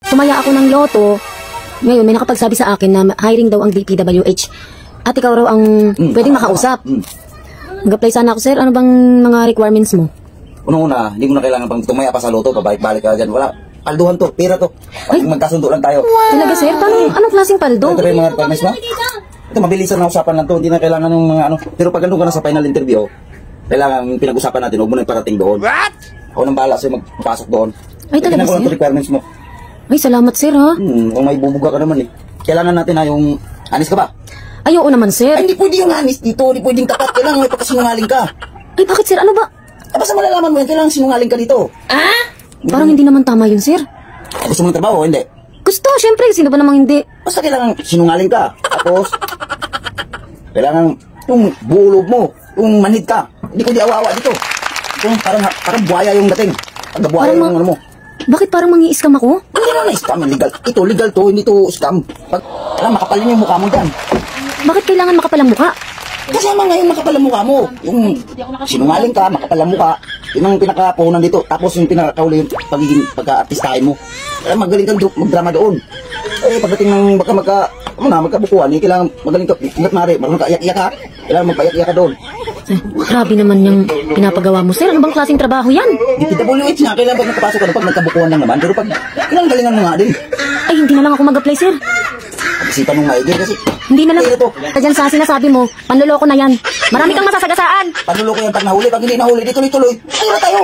tumaya ako ng loto. Ngayon, may nakapagsabi sa akin na hiring daw ang DPWH. At ikaw raw ang pwedeng makausap. Mag-apply sana ako, sir. Ano bang mga requirements mo? Unang-una, hindi mo na kailangan pang tumaya pa sa loto, pabalik-balik ka dyan. Wala, palduhan to, pira to. Ay, magkasundo lang tayo. Talaga, sir? Anong klaseng paldo? Ito rin mga requirements mo? Ito, mabilisan na usapan lang to. Hindi na kailangan ng mga ano. Pero pag andun ka na sa final interview, kailangan pinag-usapan natin, huwag mo na iparating doon. What? Ako nang bahala sa'yo magpasok doon. Ay, talaga, sir? Ito requirements mo. Ay, salamat, sir, ha? Kung may bubuga ka naman eh. Kailangan natin na yung anis ka ba? Ay, oo naman, sir. Ay, hindi pwede yung anis dito. Hindi pwedeng tapat. Kailangan may pagkasinungaling ka. Ay, bakit, sir? Ano ba? Basta malalaman mo yan, kailangan sinungaling ka dito. Parang hindi naman tama yun, sir. Gusto mo ng trabaho o hindi? Gusto, syempre. Sino ba namang hindi? Basta kailangan sinungaling ka. Tapos, kailangan yung buulob mo, yung manhid ka. Hindi ko di awa-awa dito. Yung parang buhaya yung dating. Pag buhaya yung ano mo. Bakit parang mangi-scam ako? Hindi na scam, legal. Ito, legal to, hindi to scam. Pag, makapalin yung mukha mo dyan. Bakit kailangan makapalang mukha? Kasama ngayon makapal ang mukha mo. Yung sinungaling ka, makapal ang mukha. Yun ang pinakapunan dito. Tapos yung pinakakauli yung pagka-artistahin mo. Kaya magaling kang magdrama doon. Eh, pagdating ng magkabukuhan, eh, kailangan magaling ka. Ingat mare, marunong ka iyak-iyak ka. Kailangan magpaiyak-iyak ka doon. Grabe naman yung pinapagawa mo, sir. Ano bang klaseng trabaho yan? DPWH na, kailangan pag nakapasok ka na, pag nagkabukuhan lang naman. Pero pag, kailangan galingan mo nga din. Ay, hindi na lang ako mag-apply, sir. Pag-isipan mo maigi kasi. Hindi na lang. Kadyan sa sinasabi mo, panloloko na yan. Marami kang masasagasaan. Panloloko yan pag nahuli. Pag hindi nahuli, di tuloy-tuloy. Ayun na tayo.